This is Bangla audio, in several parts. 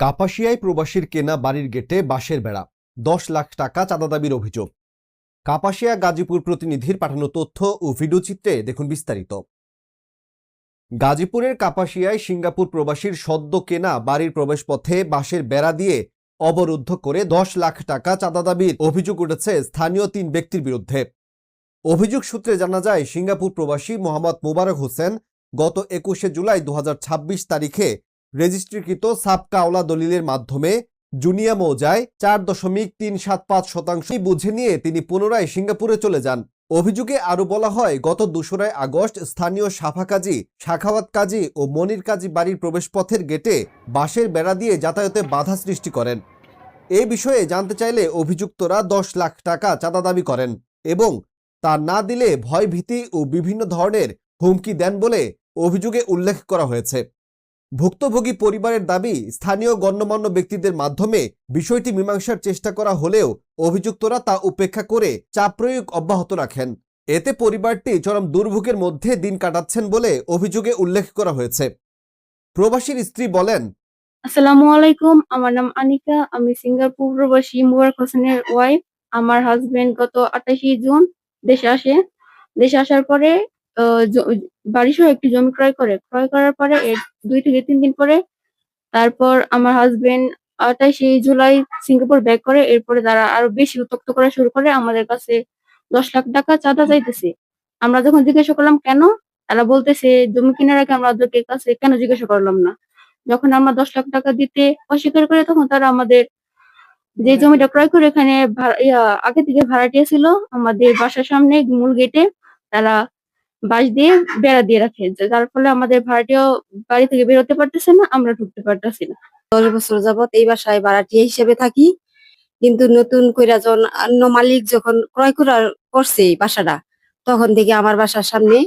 কাপাসিয়ায় প্রবাসীর কেনা বাড়ির গেটে বাঁশের বেড়া, 10 লাখ টাকা চাঁদা দাবির অভিযোগ। কাপাসিয়া গাজীপুর প্রতিনিধির পাঠানো তথ্য ও ভিডিও চিত্রে দেখুন বিস্তারিত। গাজীপুরের কাপাসিয়ায় সিঙ্গাপুর প্রবাসীর সদ্য কেনা বাড়ির প্রবেশপথে বাঁশের বেড়া দিয়ে অবরুদ্ধ করে 10 লাখ টাকা চাঁদা দাবির অভিযোগ উঠেছে স্থানীয় 3 ব্যক্তির বিরুদ্ধে। অভিযোগ সূত্রে জানা যায়, সিঙ্গাপুর প্রবাসী মোহাম্মদ মোবারক হোসেন গত 21শে জুলাই 2026 তারিখে রেজিস্ট্রিকৃত সাবকাওলা দলিলের মাধ্যমে জুনিয়া মৌজায় 4.375% বুঝে নিয়ে তিনি পুনরায় সিঙ্গাপুরে চলে যান। অভিযোগে আরো বলা হয়, গত 2 আগস্ট স্থানীয় সাফা কাজী, সাখাওয়াত কাজী ও মনির কাজী বাড়ির প্রবেশপথের গেটে বাঁশের বেড়া দিয়ে যাতায়াতে বাধা সৃষ্টি করেন। এ বিষয়ে জানতে চাইলে অভিযুক্তরা 10 লাখ টাকা চাঁদা দাবি করেন এবং তা না দিলে ভয়ভীতি ও বিভিন্ন ধরনের হুমকি দেন বলে অভিযোগে উল্লেখ করা হয়েছে। ভুক্তভোগী পরিবারের দাবি, স্থানীয় গণ্যমান্য ব্যক্তিদের মাধ্যমে বিষয়টি মীমাংসার চেষ্টা করা হলেও অভিযুক্তরা তা উপেক্ষা করে চাপ প্রয়োগ অব্যাহত রাখেন। এতে পরিবারটি চরম দুর্ভোগের মধ্যে দিন কাটাচ্ছেন বলে অভিযোগে উল্লেখ করা হয়েছে। প্রবাসীর স্ত্রী বলেন, আসসালামু আলাইকুম, আমার নাম আনিকা। আমি সিঙ্গাপুর প্রবাসী মোবারক হোসেনের ওয়াইফ। আমার হাজবেন্ড গত 28 জুন দেশে আসার পরে বাড়ি সহ একটি জমি ক্রয় করার পরে এর 2 থেকে 3 দিন পরে তারপর আমার হাজবেন্ড 28 জুলাই সিঙ্গাপুর ব্যাক করে। এরপরে তারা আরো বেশি উত্ত্যক্ত করা শুরু করে, আমাদের কাছে 10 লাখ টাকা চাঁদা চাইতেছে। আমরা যখন জিজ্ঞাসা করলাম কেন, তারা বলতেছে জমি কেনার আগে আমরা ওদের কাছে কেন জিজ্ঞাসা করলাম না। যখন আমরা 10 লাখ টাকা দিতে অস্বীকার করে, তখন তারা আমাদের যে জমিটা ক্রয় করে এখানে আগে থেকে ভাড়াটিয়া ছিল, আমাদের বাসার সামনে মূল গেটে তারা বাঁশ দিয়ে বেড়া দিয়ে রাখে, যার ফলে আমাদের ভাড়াটিয়াও বাড়ি থেকে বেরোতে পারতেছে না, আমরা ঢুকতে পারতেছি না। 10 বছর যাবত এই বাসায় ভাড়াটিয়া হিসেবে থাকি, কিন্তু নতুন কইরা যখন অন্য মালিক যখন ক্রয় করছে এই বাসাটা, তখন থেকে আমার বাসার সামনে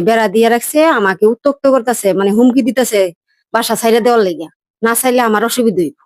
বেড়া দিয়ে রাখছে, আমাকে উত্ত্যক্ত করতেছে, মানে হুমকি দিতেছে বাসা ছাইড়া দেওয়ার লেগে, না চাইলে আমার অসুবিধা হইব।